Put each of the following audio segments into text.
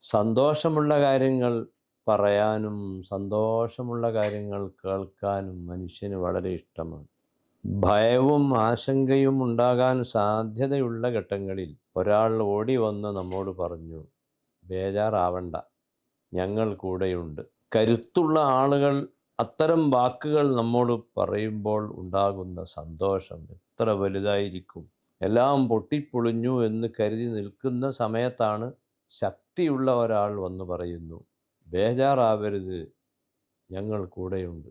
സന്തോഷമുള്ള കാര്യങ്ങൾ പറയാനും സന്തോഷമുള്ള കാര്യങ്ങൾ കേൾക്കാനും മനുഷ്യന് വളരെ ഇഷ്ടമാണ്. ഭയവും ആശങ്കയും ഉണ്ടാകാൻ സാധ്യതയുള്ള ഘട്ടങ്ങളിൽ ഒരാൾ ഓടി വന്ന് നമ്മോട് പറഞ്ഞു, ബേജാറാവണ്ട, ഞങ്ങൾ കൂടെയുണ്ട്. കരുത്തുള്ള ആളുകൾ അത്തരം വാക്കുകൾ നമ്മോട് പറയുമ്പോൾ ഉണ്ടാകുന്ന സന്തോഷം എത്ര വലുതായിരിക്കും. എല്ലാം പൊട്ടിപ്പൊളിഞ്ഞു എന്ന് കരുതി നിൽക്കുന്ന സമയത്താണ് ശക്തിയുള്ള ഒരാൾ വന്ന് പറയുന്നു, ബേജാറാവരുത്, ഞങ്ങൾ കൂടെയുണ്ട്.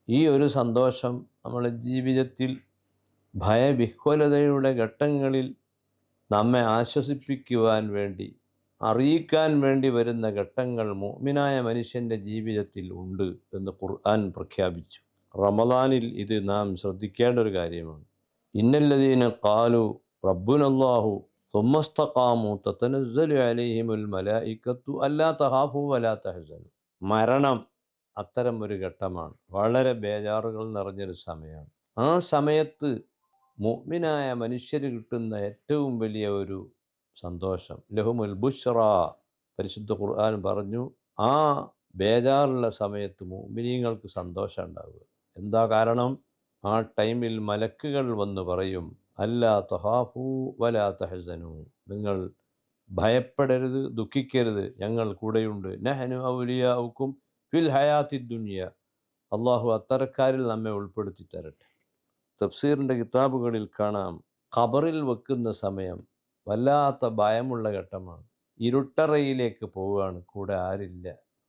ഈ ഒരു സന്തോഷം നമ്മുടെ ജീവിതത്തിൽ ഭയവിഹ്വലതയുടെ ഘട്ടങ്ങളിൽ നമ്മെ ആശ്വസിപ്പിക്കുവാൻ വേണ്ടി, അറിയിക്കാൻ വേണ്ടി വരുന്ന ഘട്ടങ്ങൾ മുഅ്മിനായ മനുഷ്യൻ്റെ ജീവിതത്തിൽ ഉണ്ട് എന്ന് ഖുർആൻ പ്രഖ്യാപിച്ചു. റമദാനിൽ ഇത് നാം ശ്രദ്ധിക്കേണ്ട ഒരു കാര്യമാണ്. ഇന്നല്ലദീന ഖാലു റബ്ബുനല്ലാഹു സുമ്മസ്തഖാമു തതനസ്സലു അലൈഹിമുൽ മലായികത്തു അല്ലാ തഖാഫു വലാ തഹ്സനു. മരണം അത്തരം ഒരു ഘട്ടമാണ്. വളരെ ബേജാറുകൾ നിറഞ്ഞൊരു സമയമാണ്. ആ സമയത്ത് മുഅ്മിനായ മനുഷ്യര് കിട്ടുന്ന ഏറ്റവും വലിയ ഒരു സന്തോഷം, ലഹുമുൽ ബുശ്റ, പരിശുദ്ധ ഖുർആൻ പറഞ്ഞു, ആ ബേജാറുള്ള സമയത്ത് മുഅ്മിനീങ്ങൾക്ക് സന്തോഷം ഉണ്ടാവുക. എന്താ കാരണം? ആ ടൈമിൽ മലക്കുകൾ വന്ന് പറയും, അല്ലാ തഖാഫൂ വലാ തഹ്സനൂ, നിങ്ങൾ ഭയപ്പെടരുത്, ദുഃഖിക്കരുത്, ഞങ്ങൾ കൂടെയുണ്ട്. നഹ്നു ഔലിയാഉക്കും ഫിൽ ഹയാത്തി ദുനിയ. അള്ളാഹു അത്തരക്കാരിൽ നമ്മെ ഉൾപ്പെടുത്തി തരട്ടെ. തഫ്സീറിൻ്റെ കിതാബുകളിൽ കാണാം, ഖബറിൽ വെക്കുന്ന സമയം വല്ലാത്ത ഭയമുള്ള ഘട്ടമാണ്. ഇരുട്ടറയിലേക്ക് പോവുകയാണ്, കൂടെ ആരില്ല,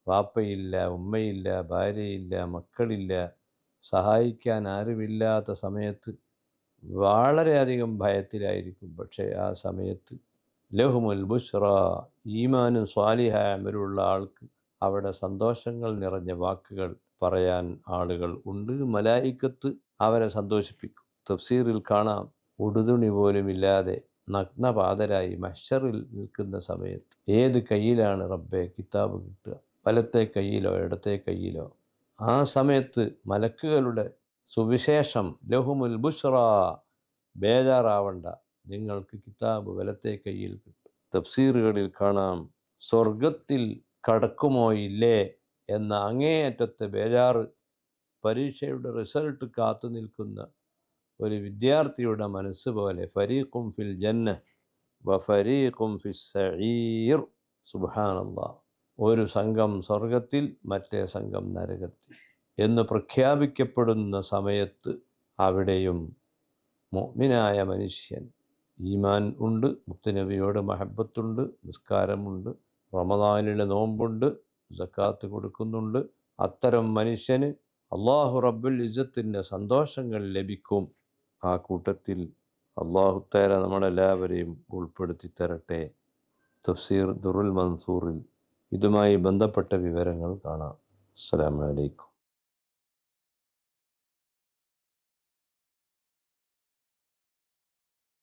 വാപ്പയില്ല, ഉമ്മയില്ല, ഭാര്യയില്ല, മക്കളില്ല, സഹായിക്കാൻ ആരുമില്ലാത്ത സമയത്ത് വളരെയധികം ഭയത്തിലായിരിക്കും. പക്ഷേ ആ സമയത്ത് ലഹുമുൽ ബുശ്റ, ഈമാനും സ്വാലിഹായ അമലുള്ള ആൾക്ക് അവിടെ സന്തോഷങ്ങൾ നിറഞ്ഞ വാക്കുകൾ പറയാൻ ആളുകൾ ഉണ്ട്. മലായിക്കത്ത് അവരെ സന്തോഷിപ്പിക്കും. തഫ്സീറിൽ കാണാം, ഉടുതുണി പോലുമില്ലാതെ നഗ്നപാതരായി മഹ്ശറിൽ നിൽക്കുന്ന സമയത്ത് ഏത് കയ്യിലാണ് റബ്ബെ കിതാബ് കിട്ടുക, വലത്തെ കയ്യിലോ ഇടത്തെ കയ്യിലോ? ആ സമയത്ത് മലക്കുകളുടെ സുവിശേഷം, ലഹുമുൽ ബുശ്റ, ബേജാറാവണ്ട, നിങ്ങൾക്ക് കിതാബ് വലത്തെ കയ്യിൽ കിട്ടും. തഫ്സീറുകളിൽ കാണാം, സ്വർഗത്തിൽ കടക്കുമോ ഇല്ലേ എന്ന അങ്ങേയറ്റത്തെ ബേജാറ് പരീക്ഷയുടെ റിസൾട്ട് കാത്തു നിൽക്കുന്ന ഒരു വിദ്യാർത്ഥിയുടെ മനസ്സ് പോലെ, ഫരീഖും ഫിൽ ജന്ന വ ഫരീഖും ഫിസ് സഈർ. സുബ്ഹാനല്ലാഹ്. ഒരു സംഘം സ്വർഗത്തിൽ, മറ്റേ സംഘം നരകത്തിൽ എന്ന് പ്രഖ്യാപിക്കപ്പെടുന്ന സമയത്ത് അവിടെയും മുഅ്മിനായ മനുഷ്യൻ, ഈമാൻ ഉണ്ട്, മുത്തുനബിയോട് മഹബത്തുണ്ട്, നിസ്കാരമുണ്ട്, റമദാനിലെ നോമ്പുണ്ട്, സക്കാത്ത് കൊടുക്കുന്നുണ്ട്, അത്തരം മനുഷ്യന് അള്ളാഹു റബ്ബുൽ ഇസ്സത്തിൻ്റെ സന്തോഷങ്ങൾ ലഭിക്കും. ആ കൂട്ടത്തിൽ അള്ളാഹു തആല നമ്മളെല്ലാവരെയും ഉൾപ്പെടുത്തി തരട്ടെ. തഫ്സീർ ദുറുൽ മൻസൂറിൽ ഇതുമായി ബന്ധപ്പെട്ട വിവരങ്ങൾ കാണാം. അസ്സലാമു അലൈക്കും.